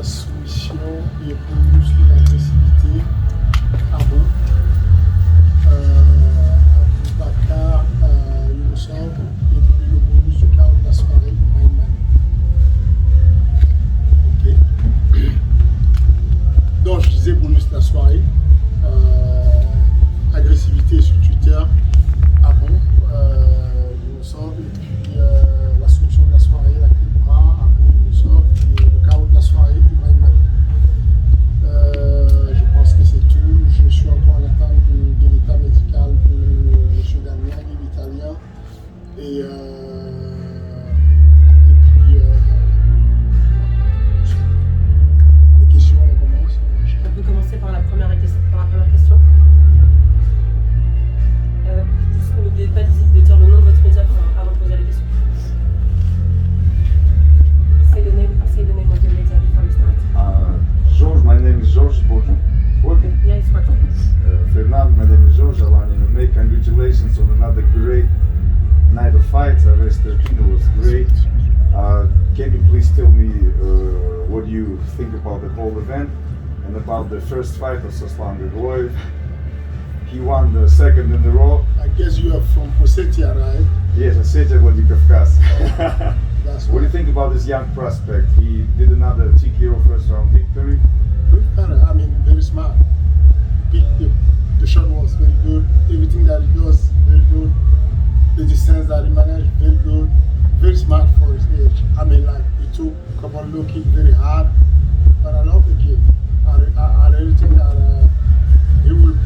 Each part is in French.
soumission et plus l'agressivité à bout. Bakar, il me semble, et puis le bonus du chaos de la soirée, Rainman. Ok. Donc je disais bonus de la soirée, agressivité sur Twitter, ah bon, il me semble, et puis la solution de la soirée, la clé de bras, ah bon, il me semble, et le chaos de la soirée, Rainman. Je pense que c'est tout. Je suis encore en attente de l'état médical de M. Damien, l'italien. Et puis, les questions, on commence. On peut commencer par la première question. Juste n'oubliez pas de dire le nom de votre média avant de poser la question. Say the name of your media before you start. George, my name is George. Working? Yeah, it's working. Fernand, my name is George Alani MMA. Congratulations on another great night of fights. Arrest 13 was great. Can you please tell me what you think about the whole event and about the first fight of Saslan Grigoroev? He won the second in a row. I guess you are from Ossetia, right? Yes, Ossetia, Vladikavkaz. That's What do you think about this young prospect? He did another TKO first round victory. I mean, very smart. The shot was very good. Everything that he does, very good. The distance that he managed, very good. Very smart for his age. I mean, like, he took a couple of low kicks very hard. But I love the kid. I really think that he will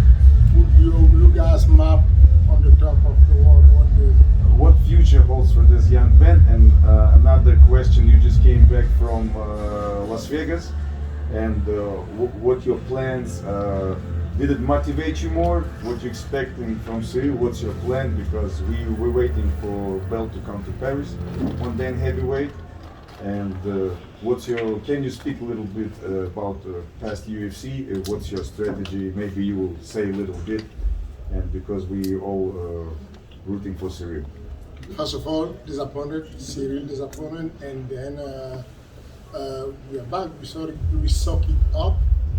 put you guys map on the top of the world one day. What future holds for this young man? And another question, you just came back from Las Vegas, and what your plans, did it motivate you more? What you expecting from Cyril? What's your plan? Because we're waiting for belt to come to Paris, one day in heavyweight. And can you speak a little bit about past UFC? What's your strategy? Maybe you will say a little bit, and because we all rooting for Cyril. First of all, disappointed, Cyril disappointed, and then we are back. We suck it up,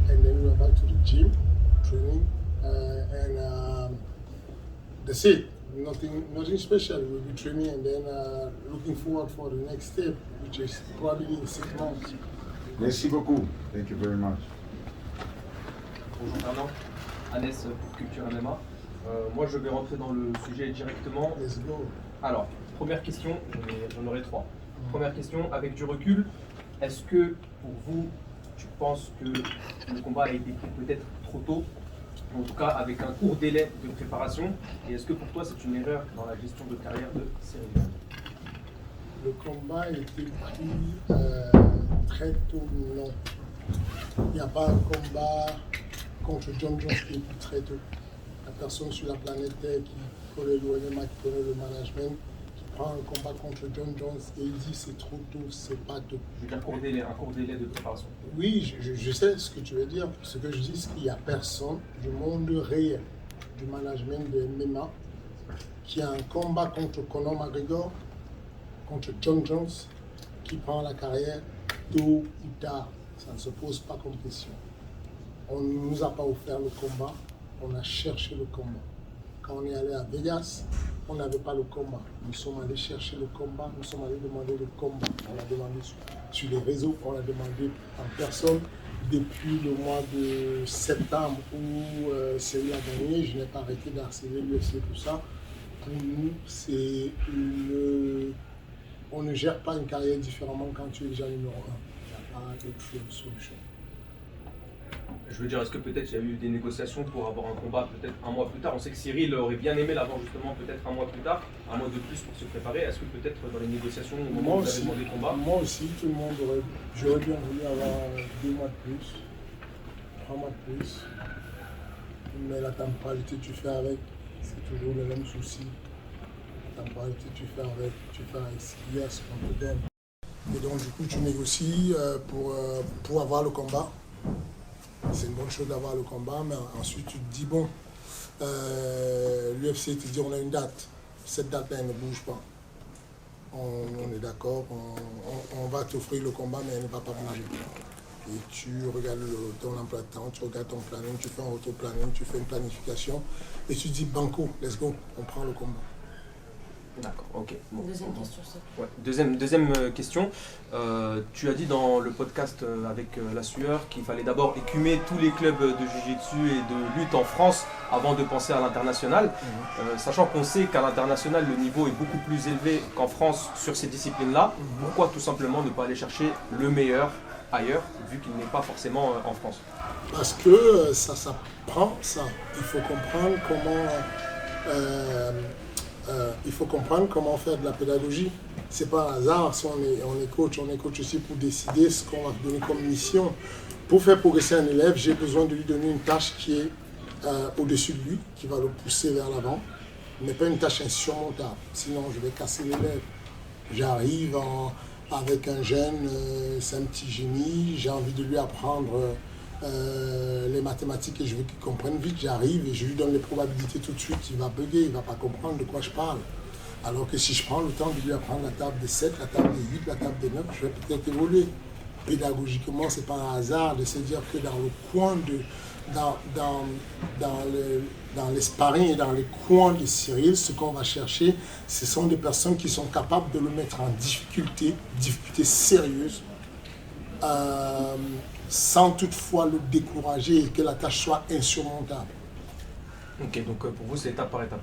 and then we are back to the gym, training, and that's it. Nothing special. We'll be training and then looking forward for the next step, which is probably in 6 months. Merci beaucoup. Thank you very much. Bonjour Fernand, Anes pour Culture MMA. Moi je vais rentrer dans le sujet directement. Let's go. Alors, première question, j'en aurai 3. Première question, avec du recul, est-ce que pour vous, tu penses que le combat a été pris peut-être trop tôt, en tout cas avec un court délai de préparation, et est-ce que pour toi c'est une erreur dans la gestion de carrière de Cyril? Le combat a été pris très tôt, non. Il n'y a pas un combat contre John Jones qui est pris très tôt. La personne sur la planète Terre qui connaît l'ONMA, qui connaît le management, qui prend un combat contre John Jones et il dit c'est trop tôt, c'est pas tôt. Je veux dire un court délai de préparation. Oui, je sais ce que tu veux dire. Ce que je dis, c'est qu'il n'y a personne du monde réel, du management de MMA, qui a un combat contre Conor McGregor, contre John Jones, qui prend la carrière tôt ou tard. Ça ne se pose pas comme question. On ne nous a pas offert le combat, on a cherché le combat. Quand on est allé à Vegas, on n'avait pas le combat. Nous sommes allés chercher le combat, nous sommes allés demander le combat. On l'a demandé sur les réseaux, on l'a demandé en personne. Depuis le mois de septembre où Cyril a gagné, je n'ai pas arrêté d'harceler l'UFC, tout ça. Pour nous, on ne gère pas une carrière différemment quand tu es déjà numéro 1. Il n'y a pas d'autre solution. Je veux dire, est-ce que peut-être il y a eu des négociations pour avoir un combat peut-être un mois plus tard? On sait que Cyril aurait bien aimé l'avoir justement peut-être un mois plus tard, un mois de plus pour se préparer. Est-ce que peut-être dans les négociations, au moment où vous avez demandé combat? Moi aussi, tout le monde j'aurais bien voulu avoir 2 mois de plus, 3 mois de plus. Mais la temporalité, tu fais avec, c'est toujours le même souci. La temporalité, tu fais avec ce qu'il y a, ce qu'on te donne. Et donc, du coup, tu négocies pour avoir le combat. C'est une bonne chose d'avoir le combat, mais ensuite tu te dis, bon, l'UFC te dit on a une date, cette date-là elle ne bouge pas. On est d'accord, on va t'offrir le combat, mais elle ne va pas bouger. Et tu regardes ton emploi de temps, tu regardes ton planning, tu fais un auto-planning, tu fais une planification et tu dis banco, let's go, on prend le combat. D'accord, ok. Bon. Deuxième question, ça. Ouais. Deuxième question. Tu as dit dans le podcast avec La Sueur qu'il fallait d'abord écumer tous les clubs de Jiu-Jitsu et de lutte en France avant de penser à l'international. Sachant qu'on sait qu'à l'international, le niveau est beaucoup plus élevé qu'en France sur ces disciplines-là. Pourquoi tout simplement ne pas aller chercher le meilleur ailleurs, vu qu'il n'est pas forcément en France? Parce que ça s'apprend, ça. Il faut comprendre comment faire de la pédagogie. C'est pas un hasard si on est coach aussi pour décider ce qu'on va donner comme mission. Pour faire progresser un élève, j'ai besoin de lui donner une tâche qui est au-dessus de lui, qui va le pousser vers l'avant, mais pas une tâche insurmontable. Sinon, je vais casser l'élève. J'arrive avec un jeune, c'est un petit génie, j'ai envie de lui apprendre les mathématiques et je veux qu'il comprenne vite. J'arrive et je lui donne les probabilités tout de suite. Il va bugger, il ne va pas comprendre de quoi je parle. Alors que si je prends le temps de lui apprendre la table des 7, la table des 8, la table des 9, je vais peut-être évoluer. Pédagogiquement, ce n'est pas un hasard de se dire que dans le coin dans les sparring et dans les coins de Cyril, ce qu'on va chercher, ce sont des personnes qui sont capables de le mettre en difficulté sérieuse, sans toutefois le décourager et que la tâche soit insurmontable. Ok, donc pour vous, c'est étape par étape.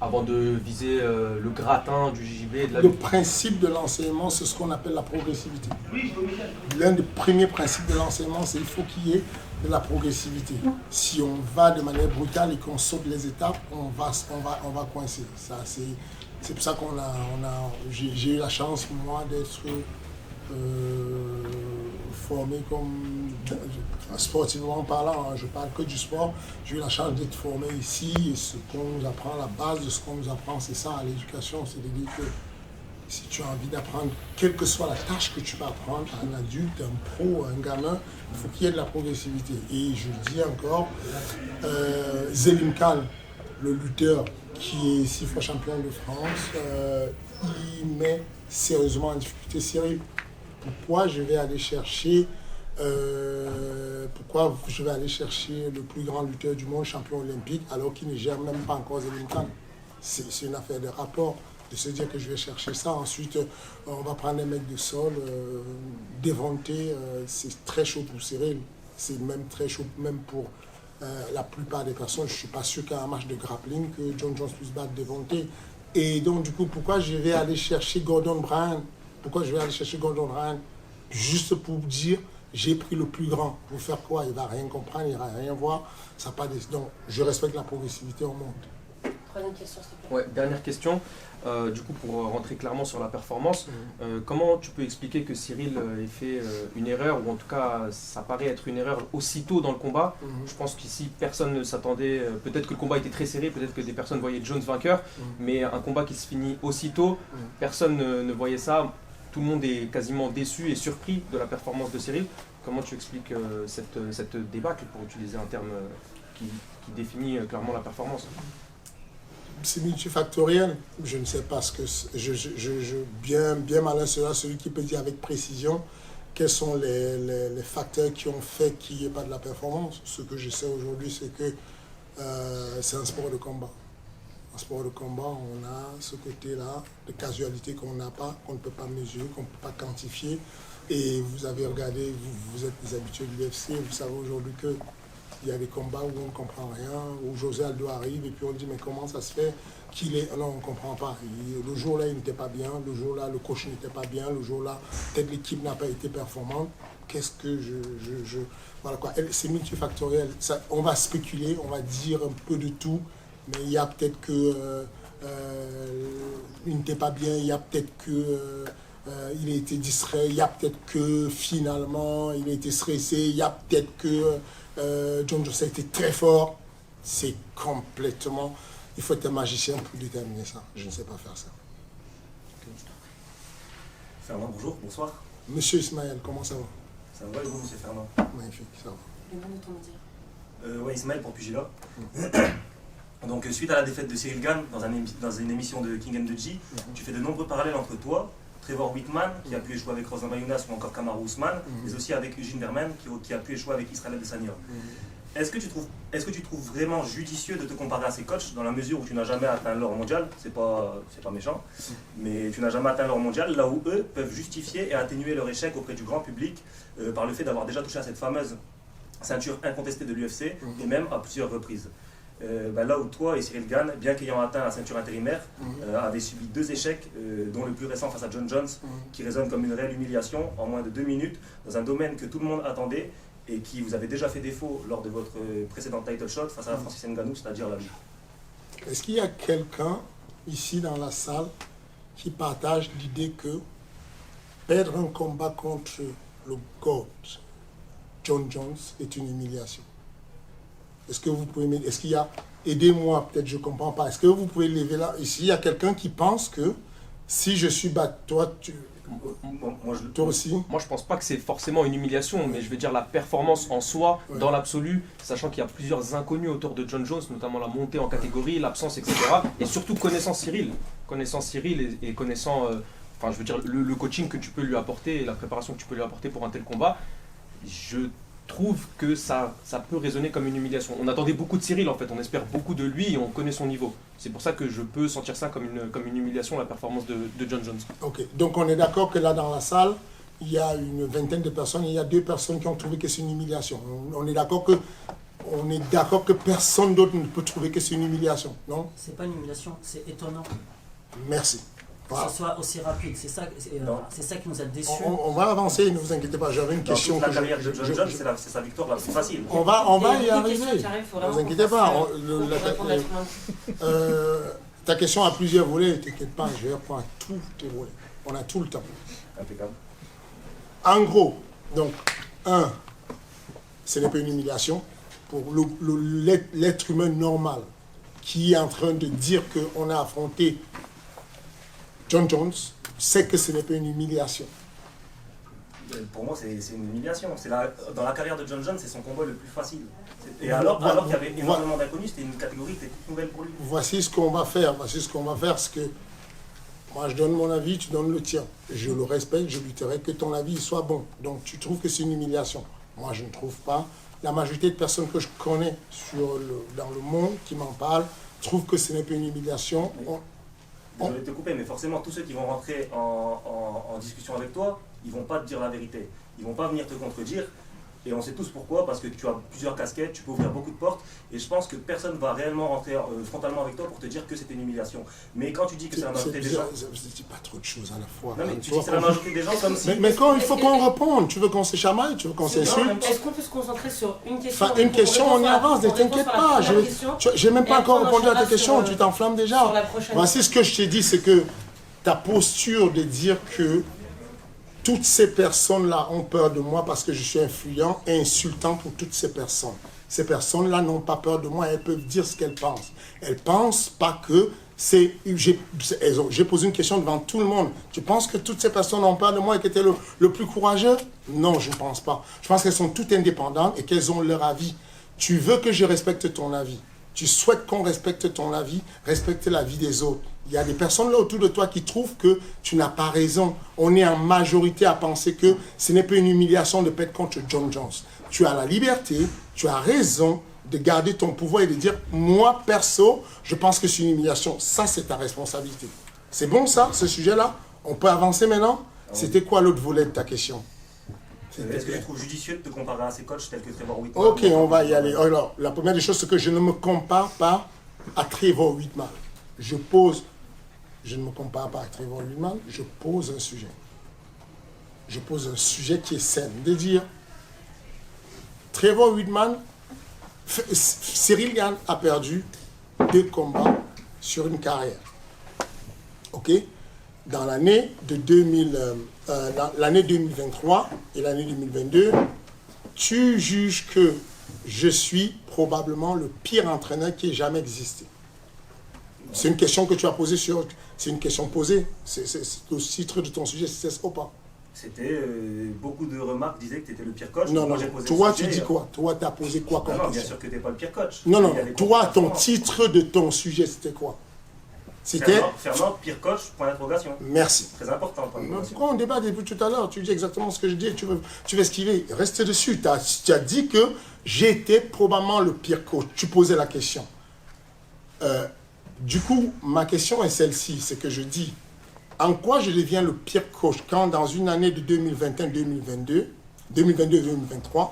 Avant de viser le gratin du JJB et de la Le lutte. principe de l'enseignement, c'est ce qu'on appelle la progressivité. L'un des premiers principes de l'enseignement, c'est qu'il faut qu'il y ait de la progressivité. Si on va de manière brutale et qu'on saute les étapes, on va coincer. C'est pour ça j'ai eu la chance, moi, d'être formé comme sportivement parlant, je parle que du sport. J'ai eu la chance d'être formé ici et ce qu'on nous apprend, la base de ce qu'on nous apprend, c'est ça à l'éducation, c'est de dire que si tu as envie d'apprendre, quelle que soit la tâche que tu vas apprendre, un adulte, un pro, un gamin, il faut qu'il y ait de la progressivité. Et je dis encore, Selim Khan, le lutteur qui est 6 fois champion de France, il met sérieusement en difficulté Cyril. Pourquoi je vais aller chercher le plus grand lutteur du monde, champion olympique, alors qu'il ne gère même pas encore Selim Khan? C'est une affaire de rapport, de se dire que je vais chercher ça. Ensuite, on va prendre un mec de sol, déventé, c'est très chaud pour Cyril. C'est même très chaud, même pour la plupart des personnes. Je ne suis pas sûr qu'à un match de grappling, que John Jones puisse battre déventé. Et donc, du coup, pourquoi je vais aller chercher Gordon Ryan? Pourquoi je vais aller chercher Gordon Ryan? Juste pour dire, j'ai pris le plus grand. Pour faire quoi? Il ne va rien comprendre, il ne va rien voir. Ça pas des... Donc, je respecte la progressivité au monde. Troisième question, s'il te plaît. Ouais, dernière question. Du coup, pour rentrer clairement sur la performance, comment tu peux expliquer que Cyril ait fait une erreur, ou en tout cas, ça paraît être une erreur aussitôt dans le combat? Je pense qu'ici, personne ne s'attendait. Peut-être que le combat était très serré, peut-être que des personnes voyaient Jones vainqueur, mais un combat qui se finit aussitôt, personne ne voyait ça. Tout le monde est quasiment déçu et surpris de la performance de Cyril. Comment tu expliques cette débâcle, pour utiliser un terme qui définit clairement la performance? C'est multifactoriel. Je ne sais pas ce que... bien malin sera celui qui peut dire avec précision quels sont les facteurs qui ont fait qu'il n'y ait pas de la performance. Ce que je sais aujourd'hui, c'est que c'est un sport de combat. En sport de combat, on a ce côté-là de casualité qu'on n'a pas, qu'on ne peut pas mesurer, qu'on ne peut pas quantifier. Et vous avez regardé, vous êtes des habitués de l'UFC, vous savez aujourd'hui qu'il y a des combats où on ne comprend rien, où José Aldo arrive et puis on dit mais comment ça se fait qu'il est... Non, on ne comprend pas. Le jour-là, il n'était pas bien, le jour-là, le coach n'était pas bien, le jour-là, peut-être l'équipe n'a pas été performante. Qu'est-ce que Voilà quoi, c'est multifactoriel. Ça, on va spéculer, on va dire un peu de tout, mais il y a peut-être que il n'était pas bien, il y a peut-être que il a été distrait, il y a peut-être que finalement il a été stressé, il y a peut-être que John Jones a été très fort. C'est complètement... Il faut être un magicien pour déterminer ça. Je ne sais pas faire ça. Fernand, bonjour, bonsoir. Monsieur Ismaël, comment ça va? Ça va et vous, monsieur Fernand? Magnifique, ça va. Le nom de ton média. Ouais, Ismaël pour Pugila. Donc, suite à la défaite de Cyril Gane dans une émission de King and the G, tu fais de nombreux parallèles entre toi Trevor Whitman, qui a pu échouer avec Rosa Mayunas ou encore Kamaru Usman, mais aussi avec Eugene Verman, qui a pu échouer avec Israël Adesanya. Est-ce que tu trouves vraiment judicieux de te comparer à ces coachs dans la mesure où tu n'as jamais atteint l'or mondial, c'est pas méchant, mais tu n'as jamais atteint l'or mondial, là où eux peuvent justifier et atténuer leur échec auprès du grand public par le fait d'avoir déjà touché à cette fameuse ceinture incontestée de l'UFC et même à plusieurs reprises. Là où toi et Cyril Gane, bien qu'ayant atteint la ceinture intérimaire, avaient subi 2 échecs, dont le plus récent face à John Jones, qui résonne comme une réelle humiliation en moins de 2 minutes, dans un domaine que tout le monde attendait et qui vous avait déjà fait défaut lors de votre précédent title shot face à Francis Ngannou, c'est-à-dire la vie. Est-ce qu'il y a quelqu'un ici dans la salle qui partage l'idée que perdre un combat contre le GOAT, John Jones, est une humiliation? Est-ce que vous pouvez m'aider? Est-ce qu'il y a... Aidez-moi, peut-être je ne comprends pas. Est-ce que vous pouvez lever là? Ici, il y a quelqu'un qui pense que si je suis battu, toi aussi? Moi, je pense pas que c'est forcément une humiliation, mais je veux dire la performance en soi, dans l'absolu, sachant qu'il y a plusieurs inconnus autour de John Jones, notamment la montée en catégorie, l'absence, etc. Et surtout connaissant Cyril et connaissant, je veux dire, le coaching que tu peux lui apporter et la préparation que tu peux lui apporter pour un tel combat, je trouve que ça peut résonner comme une humiliation. On attendait beaucoup de Cyril en fait, on espère beaucoup de lui et on connaît son niveau. C'est pour ça que je peux sentir ça comme une humiliation, la performance de John Jones. Ok, donc on est d'accord que là dans la salle, il y a une vingtaine de personnes, et il y a 2 personnes qui ont trouvé que c'est une humiliation. On est d'accord que personne d'autre ne peut trouver que c'est une humiliation, non? C'est pas une humiliation, c'est étonnant. Merci. Que ce soit aussi rapide, c'est ça qui nous a déçus. On va avancer, ne vous inquiétez pas, j'avais une question. La carrière de John Jones, c'est sa victoire la plus facile. On va y arriver. Ne vous inquiétez pas. Ta question a plusieurs volets, ne t'inquiète pas, je vais reprendre tous tes volets. On a tout le temps. Impeccable. En gros, donc, ce n'est pas une humiliation pour l'être humain normal qui est en train de dire qu'on a affronté John Jones, sait que ce n'est pas une humiliation. Pour moi, c'est une humiliation. Dans la carrière de John Jones, c'est son combat le plus facile. Et alors qu'il y avait énormément d'inconnus, c'était une catégorie qui était toute nouvelle pour lui. Voici ce qu'on va faire. C'est que moi, je donne mon avis, tu donnes le tien. Je le respecte, je lutterai que ton avis soit bon. Donc, tu trouves que c'est une humiliation. Moi, je ne trouve pas. La majorité de personnes que je connais dans le monde qui m'en parlent trouvent que ce n'est pas une humiliation. Désolé de te couper, mais forcément, tous ceux qui vont rentrer en discussion avec toi, ils ne vont pas te dire la vérité. Ils ne vont pas venir te contredire. Et on sait tous pourquoi, parce que tu as plusieurs casquettes, tu peux ouvrir beaucoup de portes. Et je pense que personne ne va réellement rentrer frontalement avec toi pour te dire que c'était une humiliation. Mais quand tu dis que c'est la majorité des gens... Je ne dis pas trop de choses à la fois. Non, mais tu dis que c'est la majorité des gens comme si... Mais quand il faut qu'on réponde, tu veux qu'on se chamaille, tu veux qu'on s'insulte? Est-ce qu'on peut se concentrer sur une question? Enfin, une question, on y avance, ne t'inquiète pas. Je n'ai même pas encore répondu à ta question, tu t'enflammes déjà. Voici ce que je t'ai dit, c'est que ta posture de dire que toutes ces personnes-là ont peur de moi parce que je suis influent et insultant pour toutes ces personnes. Ces personnes-là n'ont pas peur de moi, elles peuvent dire ce qu'elles pensent. Elles ne pensent pas que c'est... J'ai posé une question devant tout le monde. Tu penses que toutes ces personnes ont peur de moi et qu'elles étaient le plus courageux? Non, je ne pense pas. Je pense qu'elles sont toutes indépendantes et qu'elles ont leur avis. Tu veux que je respecte ton avis. Tu souhaites qu'on respecte ton avis, respecte l'avis des autres. Il y a des personnes là autour de toi qui trouvent que tu n'as pas raison. On est en majorité à penser que ce n'est pas une humiliation de perdre contre John Jones. Tu as la liberté, tu as raison de garder ton pouvoir et de dire « Moi, perso, je pense que c'est une humiliation. » Ça, c'est ta responsabilité. C'est bon ça, ce sujet-là? On peut avancer maintenant? C'était quoi l'autre volet de ta question? Est-ce que tu trouves judicieux de te comparer à ces coachs tels que Trevor Whitman? Ok, on va y aller. Alors, la première des choses, c'est que je ne me compare pas à Trevor Whitman. Je ne me compare pas à Trevor Whitman, je pose un sujet. Je pose un sujet qui est sain. De dire, Trevor Whitman, Cyril Gane a perdu 2 combats sur une carrière. Ok? Dans l'année 2023 et l'année 2022, tu juges que je suis probablement le pire entraîneur qui ait jamais existé. C'est une question que tu as posée sur... C'est une question posée. C'est le titre de ton sujet, c'est ça ou pas? C'était... beaucoup de remarques disaient que tu étais le pire coach. Non, non, toi tu dis quoi? Toi tu as posé quoi comme question? Non, bien sûr que tu n'es pas le pire coach. Non, non, toi ton titre de ton sujet c'était quoi? C'était... Fernand, pire coach, point d'interrogation. Merci. Très important, point d'interrogation. Pourquoi on débat depuis tout à l'heure? Tu dis exactement ce que je dis, tu veux esquiver. Reste dessus. Tu as dit que j'étais probablement le pire coach. Tu posais la question. Du coup, ma question est celle-ci, c'est que je dis, en quoi je deviens le pire coach quand dans une année de 2021-2022, 2022-2023,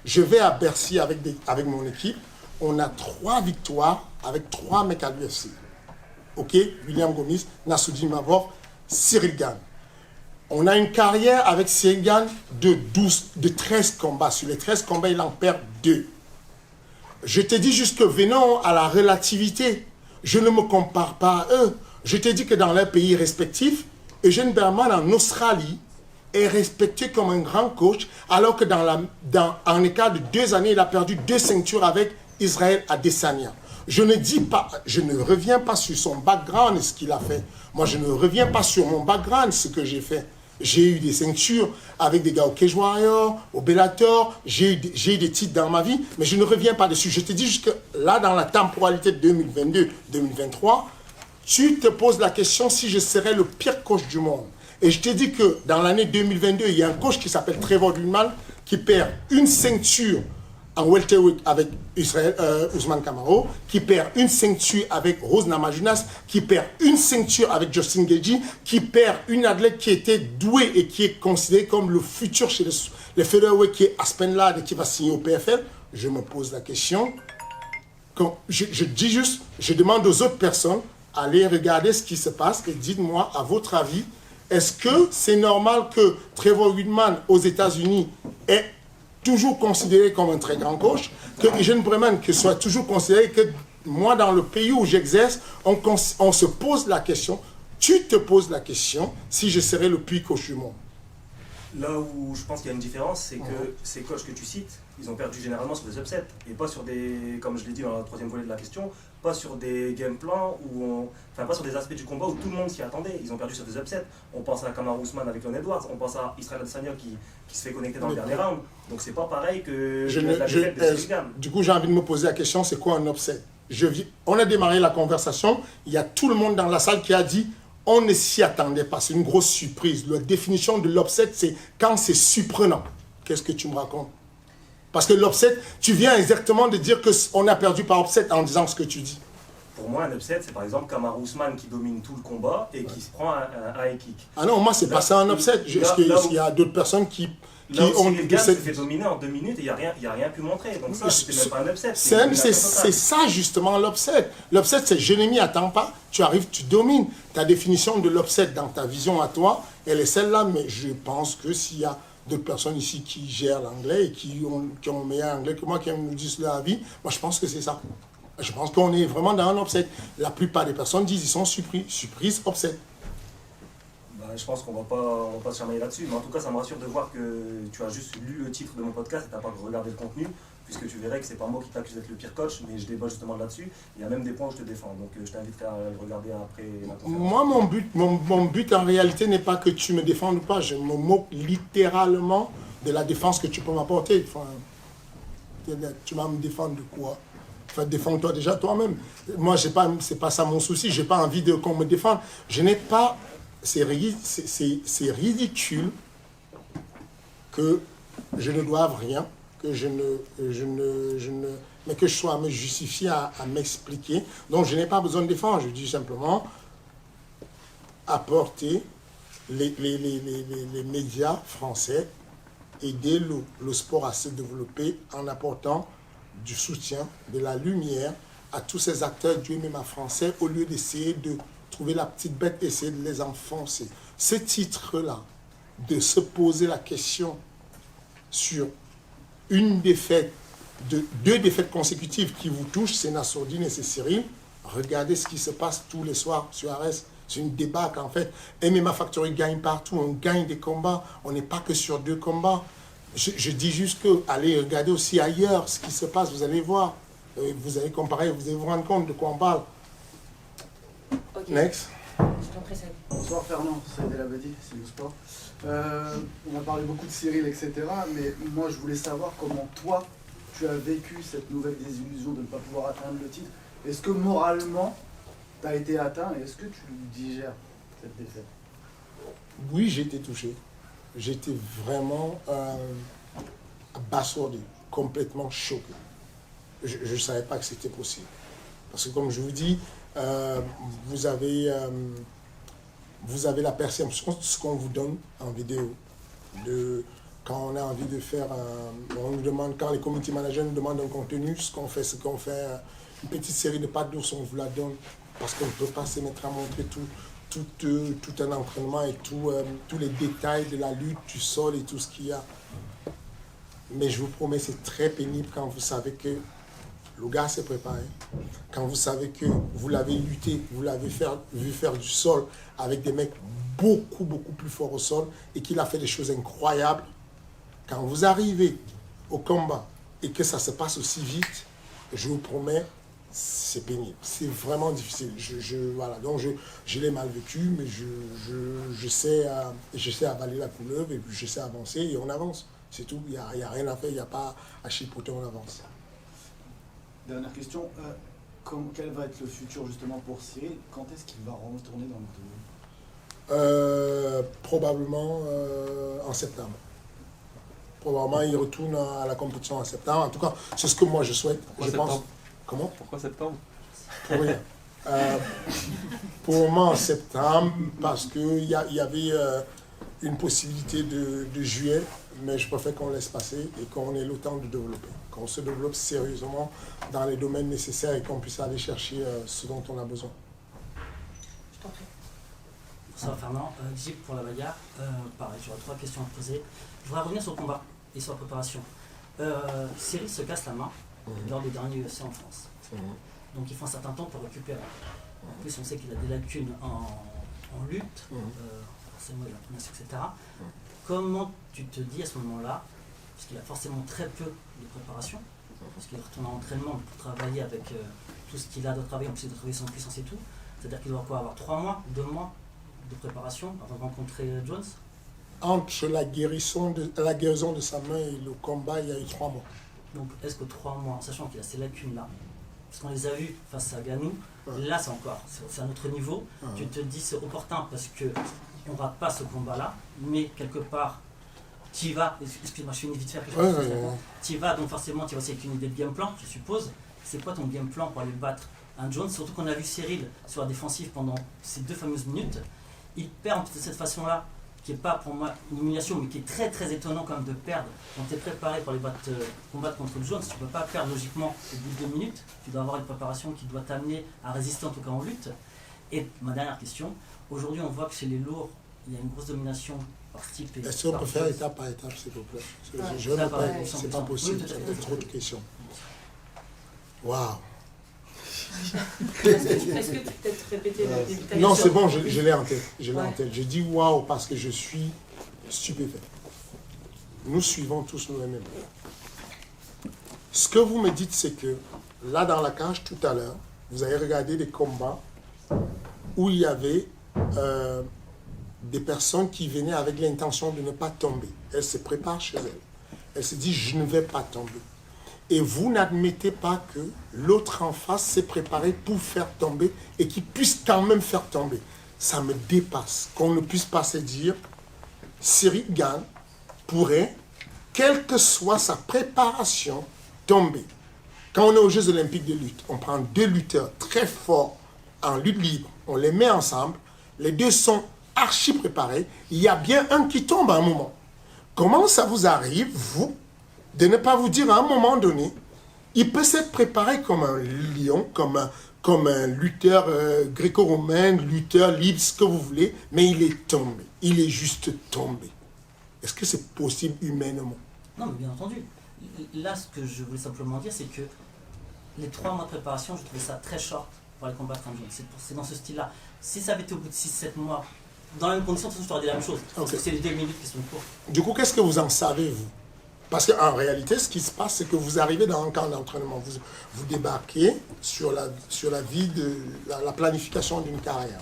je vais à Bercy avec mon équipe, on a 3 victoires avec 3 mecs à l'UFC. Ok, William Gomis, Nassoudine Mavor, Cyril Gane. On a une carrière avec Cyril Gane de 13 combats. Sur les 13 combats, il en perd 2. Je te dis juste que venons à la relativité. Je ne me compare pas à eux. Je te dis que dans leurs pays respectifs, Eugène Berman en Australie est respecté comme un grand coach, alors que en écart de 2 années, il a perdu 2 ceintures avec Israël Adesanya. Je ne dis pas, je ne reviens pas sur son background et ce qu'il a fait. Moi, je ne reviens pas sur mon background, ce que j'ai fait. J'ai eu des ceintures avec des gars au Cage Warrior, au Bellator, j'ai eu des titres dans ma vie, mais je ne reviens pas dessus. Je te dis juste que là, dans la temporalité de 2022-2023, tu te poses la question si je serais le pire coach du monde. Et je te dis que dans l'année 2022, il y a un coach qui s'appelle Trevor Wittman qui perd une ceinture en welterweight avec Ousmane Camaro, qui perd une ceinture avec Rose Namajunas, qui perd une ceinture avec Justin Gaethje, qui perd une athlète qui était douée et qui est considérée comme le futur chez les featherweight, qui est Aspen Ladd et qui va signer au PFL. Je me pose la question. Quand je dis juste, je demande aux autres personnes, allez regarder ce qui se passe et dites-moi, à votre avis, est-ce que c'est normal que Trevor Wittman aux États-Unis ait toujours considéré comme un très grand coach, que Eugène Breman que soit toujours considéré que moi, dans le pays où j'exerce, on se pose la question, tu te poses la question si je serais le pire coach du monde. Là où je pense qu'il y a une différence, c'est que ces coachs que tu cites, ils ont perdu généralement sur des upsets et pas sur des, comme je l'ai dit dans la 3e volet de la question, pas sur des game plans pas sur des aspects du combat où tout le monde s'y attendait. Ils ont perdu sur des upsets. On pense à Kamaru Usman avec Leon Edwards, on pense à Israël Adesanya qui se fait connecter dans le dernier round. Donc c'est pas pareil que la défaite de Cyril Gane. Du coup, j'ai envie de me poser la question, c'est quoi un upset? On a démarré la conversation, il y a tout le monde dans la salle qui a dit on ne s'y attendait pas, c'est une grosse surprise. La définition de l'upset, c'est quand c'est surprenant. Qu'est-ce que tu me racontes? Parce que l'upset, tu viens exactement de dire qu'on a perdu par upset en disant ce que tu dis. Pour moi, un upset, c'est par exemple Kamaru Usman qui domine tout le combat et qui se prend un high kick. Ah non, moi, c'est pas ça un upset. Est-ce qu'il y a d'autres personnes qui ont Cyril Gane se fait dominer en 2 minutes et il n'y a rien pu montrer. Donc ça, c'était même pas un upset. C'est ça justement l'upset. L'upset, c'est je ne m'y attends pas, tu arrives, tu domines. Ta définition de l'upset dans ta vision à toi, elle est celle-là, mais je pense que s'il y a d'autres personnes ici qui gèrent l'anglais et qui ont le meilleur anglais que moi, qui nous disent leur avis, moi je pense que c'est ça. Je pense qu'on est vraiment dans un upset. La plupart des personnes disent qu'ils sont surprises, upset. Je pense qu'on va pas se chamailler là-dessus, mais en tout cas ça me rassure de voir que tu as juste lu le titre de mon podcast et tu n'as pas regardé le contenu, puisque tu verrais que c'est pas moi qui t'accuse d'être le pire coach, mais je débat justement là-dessus. Il y a même des points où je te défends, donc je t'inviterai à le regarder après la conférence. Moi, mon but en réalité n'est pas que tu me défendes ou pas, je me moque littéralement de la défense que tu peux m'apporter. Enfin, tu vas me défendre de quoi? Enfin, défends-toi déjà toi-même. Moi, c'est pas ça mon souci, j'ai pas envie qu'on me défende. Je n'ai pas... C'est ridicule que je ne doive rien, que mais que je sois à me justifier, à m'expliquer. Donc je n'ai pas besoin de défendre, je dis simplement apporter les médias français, aider le sport à se développer en apportant du soutien, de la lumière à tous ces acteurs du MMA français au lieu d'essayer de trouver la petite bête et essayer de les enfoncer. Ce titre-là, de se poser la question sur une défaite, deux défaites consécutives qui vous touchent, c'est Nassourdine et c'est Cyril. Regardez ce qui se passe tous les soirs sur Ares. C'est une débâcle en fait. MMA Factory gagne partout, on gagne des combats, on n'est pas que sur 2 combats. Je dis juste que allez regarder aussi ailleurs ce qui se passe, vous allez voir. Vous allez comparer, vous allez vous rendre compte de quoi on parle. Okay. Next. Bonsoir Fernand, c'est Delabedi, c'est le sport. On a parlé beaucoup de Cyril, etc. Mais moi je voulais savoir comment toi tu as vécu cette nouvelle désillusion de ne pas pouvoir atteindre le titre. Est-ce que moralement, tu as été atteint et est-ce que tu digères cette défaite? Oui, j'ai été touché. J'étais vraiment abasourdi, complètement choqué. Je ne savais pas que c'était possible. Parce que comme je vous dis, vous avez la perception de ce qu'on vous donne en vidéo. Quand on a envie de faire, on nous demande, quand les community managers nous demandent un contenu, ce qu'on fait, une petite série de pattes d'ours, on vous la donne. Parce qu'on ne peut pas se mettre à montrer tout un entraînement et tous les détails de la lutte, du sol et tout ce qu'il y a. Mais je vous promets, c'est très pénible quand vous savez que le gars s'est préparé. Quand vous savez que vous l'avez lutté, vous l'avez vu faire du sol avec des mecs beaucoup plus forts au sol et qu'il a fait des choses incroyables. Quand vous arrivez au combat et que ça se passe aussi vite, je vous promets, c'est pénible. C'est vraiment difficile. Voilà. Donc je l'ai mal vécu, mais je sais avaler la couleuvre et puis je sais avancer et on avance. C'est tout. Il n'y a rien à faire, il n'y a pas à chipoter, on avance. Dernière question, quel va être le futur justement pour Cyril? Quand est-ce qu'il va retourner dans le Probablement en septembre. Probablement il retourne à la compétition en septembre. En tout cas, c'est ce que moi je souhaite. Pourquoi je septembre? pense. Comment? Pourquoi septembre? Pour rien. Pour moi en septembre, parce qu'il y avait une possibilité de juillet, mais je préfère qu'on laisse passer et qu'on ait le temps de développer. Qu'on se développe sérieusement dans les domaines nécessaires et qu'on puisse aller chercher ce dont on a besoin. Je t'en prie. Bonsoir Fernand, Jeep pour la bagarre. Pareil, j'aurais 3 questions à te poser. Je voudrais revenir sur le combat et sur la préparation. Cyril se casse la main lors du dernier UFC en France. Donc il faut un certain temps pour récupérer. En plus, on sait qu'il a des lacunes en lutte, forcément il a la prononciation, etc. Comment tu te dis à ce moment-là, parce qu'il a forcément très peu de préparation, parce qu'il retourne en entraînement pour travailler avec tout ce qu'il a de travailler, en plus de travailler son puissance et tout, c'est-à-dire qu'il doit avoir 3 mois, 2 mois de préparation avant de rencontrer Jones? Entre la guérison de sa main et le combat, il y a eu 3 mois. Donc est-ce que 3 mois, en sachant qu'il a ces lacunes-là, parce qu'on les a vus face à Ganou, là c'est un autre niveau, tu te dis c'est opportun parce que on ne rate pas ce combat-là, mais quelque part, tu y vas, excuse-moi, je fais une vite fait, tu y vas, donc forcément tu vas aussi avec une idée de game plan, je suppose. C'est quoi ton game plan pour aller battre un Jones? Surtout qu'on a vu Cyril sur la défensive pendant ces 2 fameuses minutes, il perd de cette façon-là, qui n'est pas pour moi une humiliation, mais qui est très étonnant quand même de perdre. Quand tu es préparé pour combattre contre le Jones, tu ne peux pas perdre logiquement au bout de 2 minutes, tu dois avoir une préparation qui doit t'amener à résister en tout cas en lutte. Et ma dernière question, aujourd'hui on voit que chez les lourds, il y a une grosse domination par type. Est-ce qu'on peut faire étape par étape, s'il vous plaît? C'est pas possible, il y a trop de questions. Waouh! Est-ce que tu peux peut-être répéter le début? Non, c'est bon, je l'ai en tête. Je dis waouh parce que je suis stupéfait. Nous suivons tous nos MMA. Ce que vous me dites, c'est que là, dans la cage, tout à l'heure, vous avez regardé des combats où il y avait des personnes qui venaient avec l'intention de ne pas tomber. Elles se préparent chez elles. Elles se disent, je ne vais pas tomber. Et vous n'admettez pas que l'autre en face s'est préparé pour faire tomber et qu'il puisse quand même faire tomber. Ça me dépasse. Qu'on ne puisse pas se dire, Cyril Gane pourrait, quelle que soit sa préparation, tomber. Quand on est aux Jeux Olympiques de lutte, on prend 2 lutteurs très forts en lutte libre, on les met ensemble, les 2 sont archi préparés, il y a bien un qui tombe à un moment. Comment ça vous arrive, vous, de ne pas vous dire à un moment donné, il peut s'être préparé comme un lion, comme un lutteur gréco-romain, lutteur libre, ce que vous voulez, mais il est tombé. Il est juste tombé. Est-ce que c'est possible humainement? Non, mais bien entendu. Là, ce que je voulais simplement dire, c'est que les 3 mois de préparation, je trouvais ça très short pour aller combattre un Jones. C'est dans ce style-là. Si ça avait été au bout de 6-7 mois, dans la même condition, de toute façon, je t'aurais dit la même chose. Parce que c'est les 2 minutes qui sont courtes. Du coup, qu'est-ce que vous en savez, vous? Parce qu'en réalité, ce qui se passe, c'est que vous arrivez dans un camp d'entraînement. Vous débarquez sur la vie de la planification d'une carrière.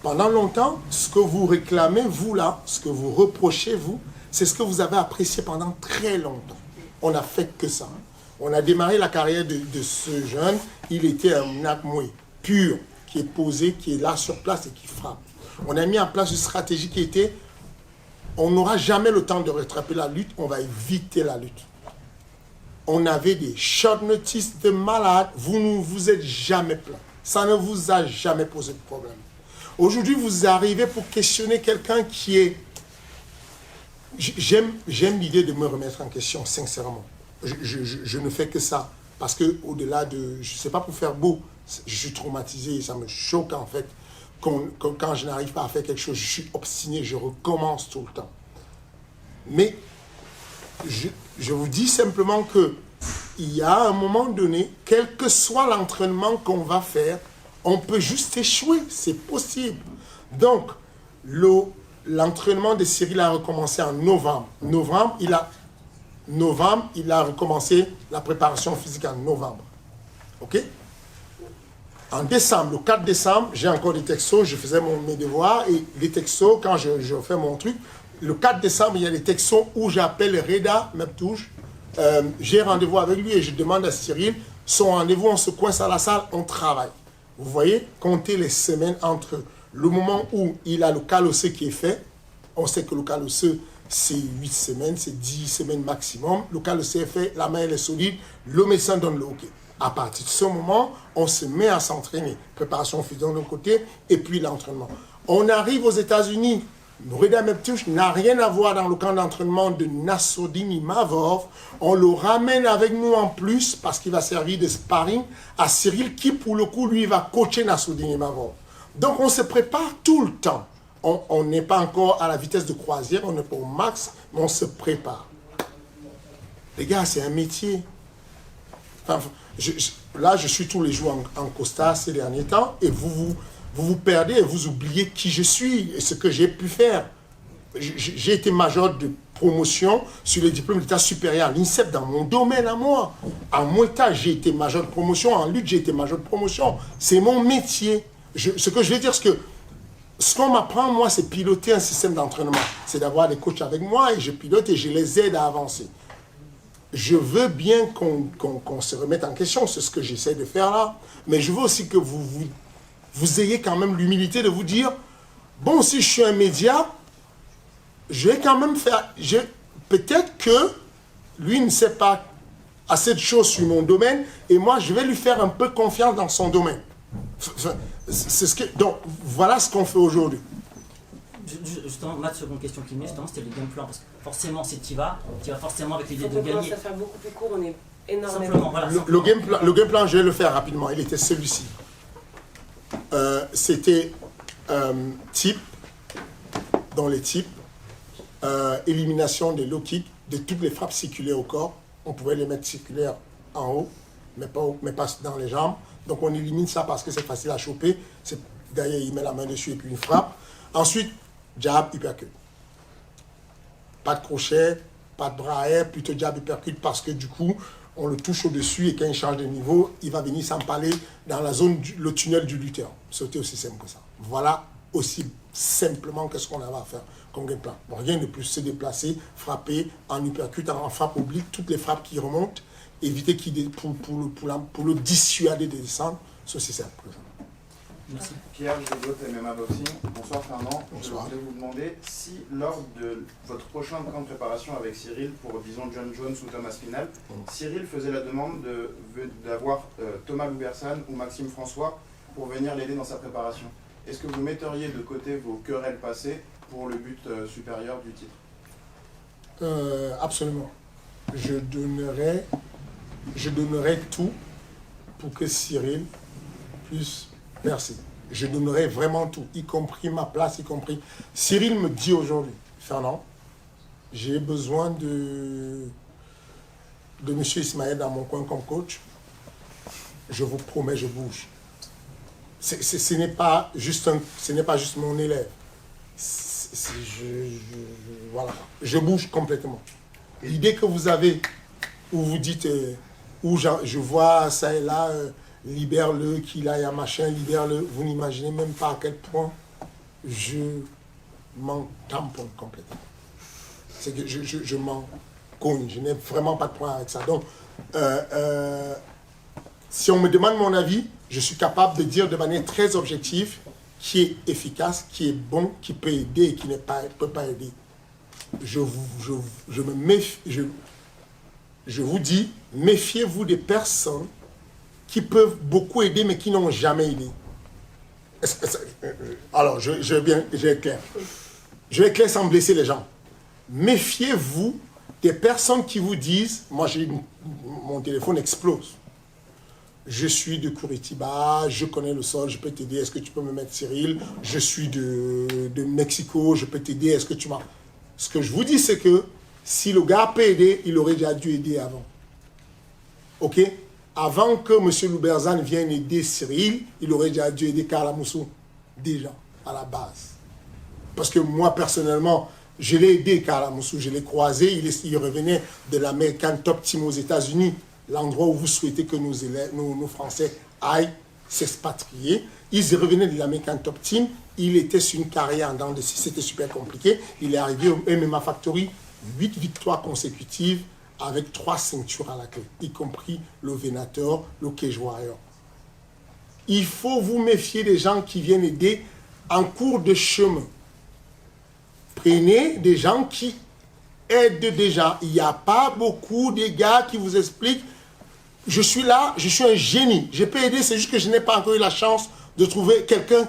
Pendant longtemps, ce que vous réclamez, vous là, ce que vous reprochez, vous, c'est ce que vous avez apprécié pendant très longtemps. On n'a fait que ça. On a démarré la carrière de ce jeune. Il était un Nakmoué pur, qui est posé, qui est là sur place et qui frappe. On a mis en place une stratégie qui était, on n'aura jamais le temps de rattraper la lutte, on va éviter la lutte. On avait des short notice de malades, vous ne vous êtes jamais plaint. Ça ne vous a jamais posé de problème. Aujourd'hui, vous arrivez pour questionner quelqu'un qui est... J'aime l'idée de me remettre en question, sincèrement. Je ne fais que ça. Parce que au-delà de... Je ne sais pas pour faire beau, je suis traumatisé, ça me choque en fait. Quand je n'arrive pas à faire quelque chose, je suis obstiné, je recommence tout le temps. Mais je vous dis simplement que il y a un moment donné, quel que soit l'entraînement qu'on va faire, on peut juste échouer, c'est possible. Donc, l'entraînement de Cyril a recommencé en novembre. Novembre, il a recommencé la préparation physique en novembre. OK? En décembre, le 4 décembre, j'ai encore des textos, je faisais mes devoirs et les textos, quand je fais mon truc, le 4 décembre, il y a des textos où j'appelle Reda Meptouche. J'ai rendez-vous avec lui et je demande à Cyril, son rendez-vous, on se coince à la salle, on travaille. Vous voyez, comptez les semaines entre le moment où il a le calossé qui est fait, on sait que le calossé, c'est 8 semaines, c'est 10 semaines maximum. Le calossé est fait, la main elle est solide, le médecin donne le OK. À partir de ce moment, on se met à s'entraîner. Préparation physique d'un côté et puis l'entraînement. On arrive aux États-Unis. Reda Meptouche n'a rien à voir dans le camp d'entraînement de Nassourdine Imavov. On le ramène avec nous en plus parce qu'il va servir de sparring à Cyril qui, pour le coup, lui, va coacher Nassourdine Imavov. Donc, on se prépare tout le temps. On n'est pas encore à la vitesse de croisière, on n'est pas au max, mais on se prépare. Les gars, c'est un métier. Enfin, là, je suis tous les jours en costard ces derniers temps et vous perdez et vous oubliez qui je suis et ce que j'ai pu faire. J'ai été major de promotion sur les diplômes d'état supérieur à l'INSEP dans mon domaine à moi. En Muay Thai, j'ai été major de promotion. En lutte, j'ai été major de promotion. C'est mon métier. Ce que je veux dire, c'est que ce qu'on m'apprend, moi, c'est piloter un système d'entraînement. C'est d'avoir des coachs avec moi et je pilote et je les aide à avancer. Je veux bien qu'on se remette en question, c'est ce que j'essaie de faire là. Mais je veux aussi que vous ayez quand même l'humilité de vous dire, bon, si je suis un média, je vais quand même faire... Peut-être que lui ne sait pas assez de choses sur mon domaine et moi, je vais lui faire un peu confiance dans son domaine. Donc, voilà ce qu'on fait aujourd'hui. Justement, ma seconde question qui me met, justement, c'était le game plan. Parce que forcément, si tu vas forcément avec l'idée de On commence gagner. à faire beaucoup plus court, on est énormément. Simplement, voilà. Le game plan, je vais le faire rapidement. Il était celui-ci. C'était type, dans les types, élimination des low kicks, de toutes les frappes circulaires au corps. On pouvait les mettre circulaires en haut, mais pas dans les jambes. Donc on élimine ça parce que c'est facile à choper. Derrière, il met la main dessus et puis il frappe. Ensuite, jab, uppercut. Pas de crochet, pas de bras air, plutôt jab, uppercut parce que du coup, on le touche au-dessus et quand il change de niveau, il va venir s'empaler dans la zone, le tunnel du lutteur. C'était aussi simple que ça. Voilà aussi simplement qu'est-ce qu'on avait à faire comme game plan. Bon, rien de plus, se déplacer, frapper en uppercut, en frappe oblique, toutes les frappes qui remontent, éviter pour le dissuader de descendre. C'est aussi simple que ça. Merci. Pierre, Judo, MMA Boxing. Bonsoir Fernand. Bonsoir. Je voulais vous demander si lors de votre prochain camp de préparation avec Cyril pour, disons, John Jones ou Thomas Spinal, Cyril faisait la demande d'avoir Thomas Loubersan ou Maxime François pour venir l'aider dans sa préparation. Est-ce que vous metteriez de côté vos querelles passées pour le but supérieur du titre? Absolument. Je donnerai tout pour que Cyril puisse... Merci. Je donnerai vraiment tout, y compris ma place, y compris... Cyril me dit aujourd'hui, Fernand, j'ai besoin de M. Ismaël dans mon coin comme coach. Je vous promets, je bouge. Ce n'est pas juste mon élève. Voilà. Je bouge complètement. L'idée que vous avez, où vous dites, où je vois ça et là... libère-le, qu'il aille à machin, libère-le. Vous n'imaginez même pas à quel point je m'en tamponne complètement. C'est que je m'en cogne. Je n'ai vraiment pas de point avec ça. Donc, Si on me demande mon avis, je suis capable de dire de manière très objective qui est efficace, qui est bon, qui peut aider et qui ne peut pas aider. Je vous dis, méfiez-vous des personnes qui peuvent beaucoup aider mais qui n'ont jamais aidé. Alors, je vais être clair. Je vais être clair sans blesser les gens. Méfiez-vous des personnes qui vous disent, moi mon téléphone explose. Je suis de Curitiba, je connais le sol, je peux t'aider, est-ce que tu peux me mettre Cyril? Je suis de Mexico, je peux t'aider, est-ce que tu m'as... Ce que je vous dis, c'est que si le gars peut aider, il aurait déjà dû aider avant. Ok? Avant que M. Louberzane vienne aider Cyril, il aurait déjà dû aider Karla Moussou. Déjà, à la base. Parce que moi, personnellement, je l'ai aidé, Karla Moussou, je l'ai croisé, il revenait de l'American Top Team aux États-Unis, l'endroit où vous souhaitez que nos Français aillent s'expatrier. Il revenait de l'American Top Team, il était sur une carrière en dents de scie, c'était super compliqué. Il est arrivé au MMA Factory, 8 victoires consécutives avec 3 ceintures à la clé, y compris le Venator, le Cage Warrior. Il faut vous méfier des gens qui viennent aider en cours de chemin. Prenez des gens qui aident déjà. Il n'y a pas beaucoup de gars qui vous expliquent je suis là, je suis un génie. Je peux aider, c'est juste que je n'ai pas encore eu la chance de trouver quelqu'un,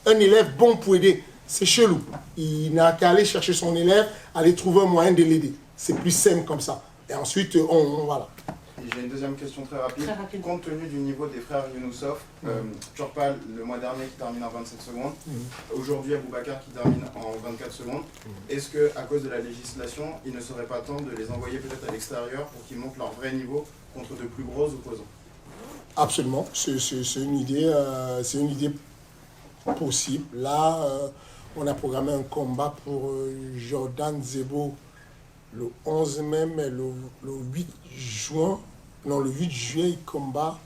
un élève bon pour aider. C'est chelou. Il n'a qu'à aller chercher son élève, aller trouver un moyen de l'aider. C'est plus simple comme ça. Et ensuite, voilà. J'ai une deuxième question très rapide. Compte tenu du niveau des frères Younoussov, Turpal le mois dernier qui termine en 27 secondes, aujourd'hui Aboubacar qui termine en 24 secondes, est-ce qu'à cause de la législation, il ne serait pas temps de les envoyer peut-être à l'extérieur pour qu'ils montrent leur vrai niveau contre de plus gros opposants? Absolument, c'est une idée possible. Là, on a programmé un combat pour Jordan Zebo le 11 mai, mais le 8 juin, non, le 8 juillet, il combat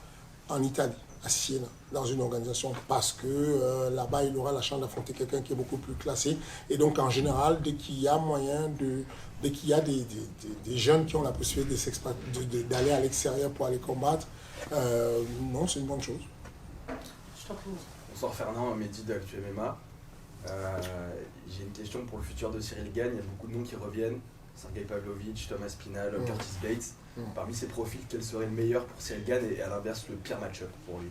en Italie, à Siena, dans une organisation, parce que là-bas, il aura la chance d'affronter quelqu'un qui est beaucoup plus classé. Et donc, en général, dès qu'il y a moyen dès qu'il y a des jeunes qui ont la possibilité d'aller à l'extérieur pour aller combattre, non, c'est une bonne chose. Je t'en prie. Bonsoir Fernand, Mehdi de Actu MMA. J'ai une question pour le futur de Cyril Gane. Il y a beaucoup de noms qui reviennent. Sergei Pavlovich, Thomas Spinal, Curtis Bates. Parmi ces profils, quel serait le meilleur pour Cyril Gane et à l'inverse le pire match-up pour lui?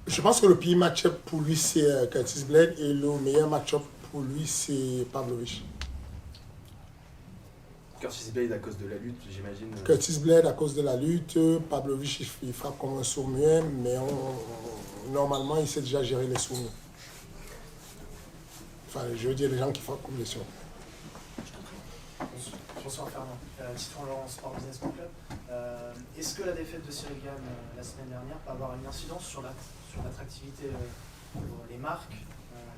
Je pense que le pire match-up pour lui c'est Curtis Blade et le meilleur match-up pour lui c'est Pavlovich. Curtis Blade à cause de la lutte, j'imagine. Curtis Blade à cause de la lutte, Pavlovich il frappe comme un sourd-muet, mais normalement il sait déjà gérer les sourds-muets. Enfin, je veux dire les gens qui frappent comme les sourds. Bonsoir Fernand, Citron Laurent Sport Business Club. Est-ce que la défaite de Cyril Gane la semaine dernière peut avoir une incidence sur l'attractivité pour les marques,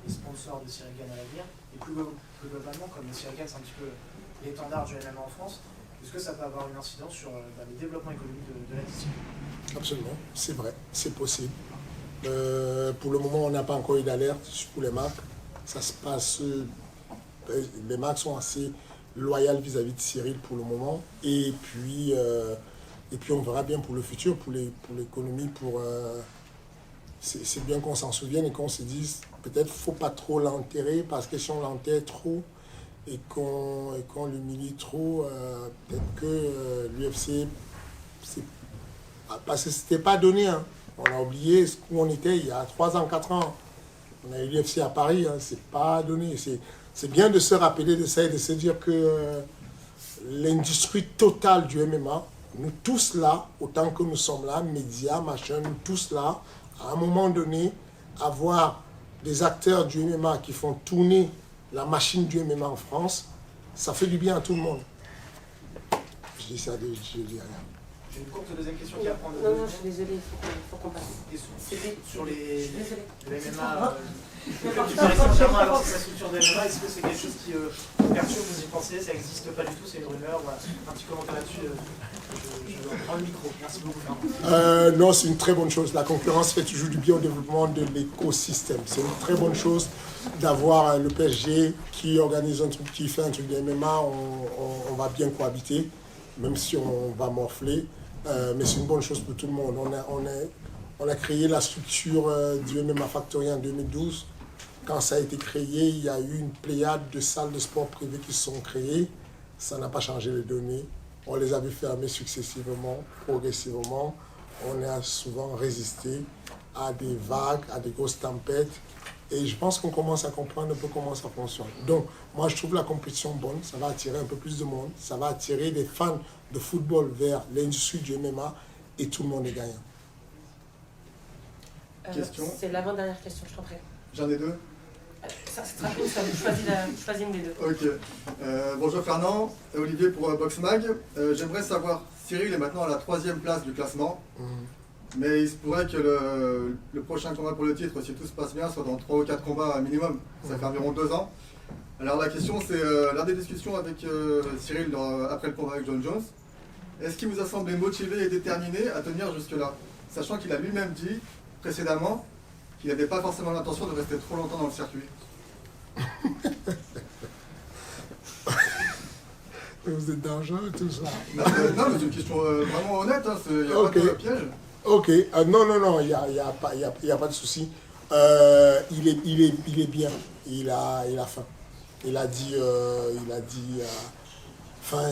les sponsors de Cyril Gane à l'avenir? Et plus globalement, comme Cyril Gane c'est un petit peu l'étendard du MMA en France, est-ce que ça peut avoir une incidence sur le développement économique de la discipline? Absolument, c'est vrai, c'est possible. Pour le moment, on n'a pas encore eu d'alerte pour les marques. Ça se passe, les marques sont assez loyales vis-à-vis de Cyril pour le moment. Et puis on verra bien pour le futur, pour l'économie, c'est bien qu'on s'en souvienne et qu'on se dise peut-être qu'il ne faut pas trop l'enterrer parce que si on l'enterre trop et qu'on l'humilie trop, peut-être que l'UFC, parce que ce n'était pas donné. Hein. On a oublié où on était il y a 3 ans, 4 ans. On a eu l'UFC à Paris, hein. C'est pas donné. C'est bien de se rappeler de ça et de se dire que l'industrie totale du MMA, nous tous là, autant que nous sommes là, médias, machin, nous tous là, à un moment donné, avoir des acteurs du MMA qui font tourner la machine du MMA en France, ça fait du bien à tout le monde. Je dis ça, je dis rien. J'ai une courte deuxième question qui va prendre. Non, je suis désolée, il faut qu'on passe. Sur les MMA, Tu entièrement alors c'est la structure de MMA, est-ce que c'est quelque chose qui perturbe, vous y pensez? Ça n'existe pas du tout, c'est une rumeur? Voilà. Un petit commentaire là-dessus, je prends le micro. Merci beaucoup Fernand. Non, c'est une très bonne chose. La concurrence fait toujours du bien au développement de l'écosystème. C'est une très bonne chose d'avoir le PSG qui organise un truc, qui fait un truc de MMA, on va bien cohabiter, même si on va morfler. Mais c'est une bonne chose pour tout le monde. On a créé la structure du MMA Factory en 2012. Quand ça a été créé, il y a eu une pléiade de salles de sport privées qui se sont créées. Ça n'a pas changé les données. On les a vu fermer successivement, progressivement. On a souvent résisté à des vagues, à des grosses tempêtes. Et je pense qu'on commence à comprendre un peu comment ça fonctionne. Donc, moi, je trouve la compétition bonne. Ça va attirer un peu plus de monde. Ça va attirer des fans de football vers l'industrie du MMA. Et tout le monde est gagnant. Question. C'est l'avant-dernière question, je t'en prie. J'en ai deux. Ça se rapide, ça. Choisis une des deux. Ok. Bonjour Fernand, Olivier pour Boxmag. J'aimerais savoir, Cyril est maintenant à la 3e place du classement, mais il se pourrait que le prochain combat pour le titre, si tout se passe bien, soit dans 3 ou 4 combats minimum. Ça fait environ 2 ans. Alors la question c'est, lors des discussions avec Cyril après le combat avec John Jones, est-ce qu'il vous a semblé motivé et déterminé à tenir jusque-là, sachant qu'il a lui-même dit précédemment qu'il n'avait pas forcément l'intention de rester trop longtemps dans le circuit? Vous êtes dangereux, tout ça. Non, mais c'est une question vraiment honnête, hein, il n'y a pas de piège. Ok, non, il n'y a pas de souci. Il est bien, il a faim. Il a dit,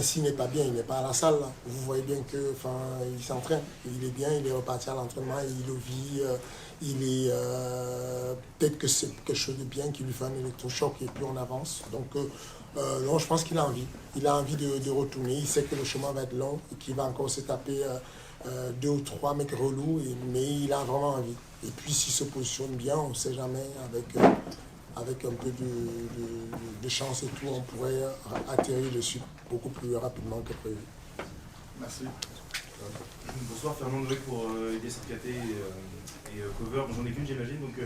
s'il n'est pas bien, il n'est pas à la salle. Là. Vous voyez bien que, il s'entraîne. Il est bien, il est reparti à l'entraînement, il le vit. Peut-être que c'est quelque chose de bien qui lui fait un électrochoc et puis on avance. Donc, non, je pense qu'il a envie. Il a envie de retourner. Il sait que le chemin va être long et qu'il va encore se taper 2 ou 3 mecs relous, mais il a vraiment envie. Et puis, s'il se positionne bien, on ne sait jamais, avec un peu de chance et tout, on pourrait atterrir dessus beaucoup plus rapidement que prévu. Merci. Bonsoir, Fernand Noël pour aider Sarkaté et Cover. Bon, j'en ai qu'une, j'imagine. Donc,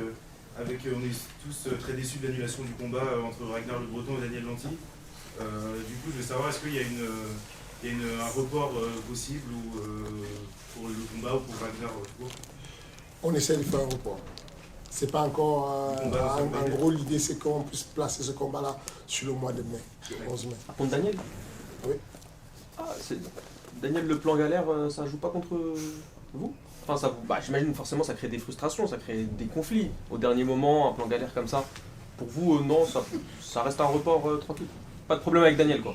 on est tous très déçus de l'annulation du combat entre Ragnar Le Breton et Daniel Lanty. Du coup, je veux savoir, est-ce qu'il y a un report possible pour le combat ou pour Ragnar On essaie de faire un report. C'est pas encore. En gros, l'idée, c'est qu'on puisse placer ce combat-là sur le mois de mai, le 11 mai. Contre Daniel? Oui. Daniel, le plan galère, ça joue pas contre vous? Enfin, j'imagine forcément ça crée des frustrations, ça crée des conflits. Au dernier moment, un plan galère comme ça. Pour vous, non, ça reste un report tranquille. Pas de problème avec Daniel, quoi.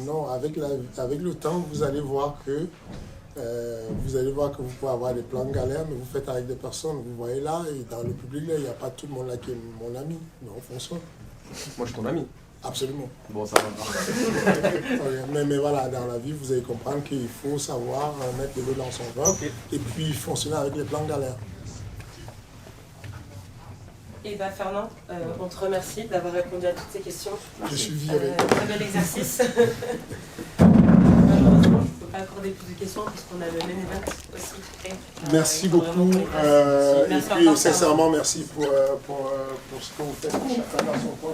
Non, avec le temps, vous allez voir que vous pouvez avoir des plans galères, mais vous faites avec des personnes. Vous voyez là, et dans le public, là, il n'y a pas tout le monde là qui est mon ami. Non, François. Moi, je suis ton ami. Absolument. Bon, ça va. mais voilà, dans la vie, vous allez comprendre qu'il faut savoir mettre de l'eau dans son vin et puis fonctionner avec les plans galères. Et Fernand, on te remercie d'avoir répondu à toutes ces questions. Je suis viré. Très bel exercice. Malheureusement, je ne peux pas accorder plus de questions puisqu'on a le même event aussi. Merci beaucoup. Et puis, sincèrement, merci pour ce que vous faites chacun dans son coin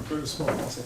pour le sport français.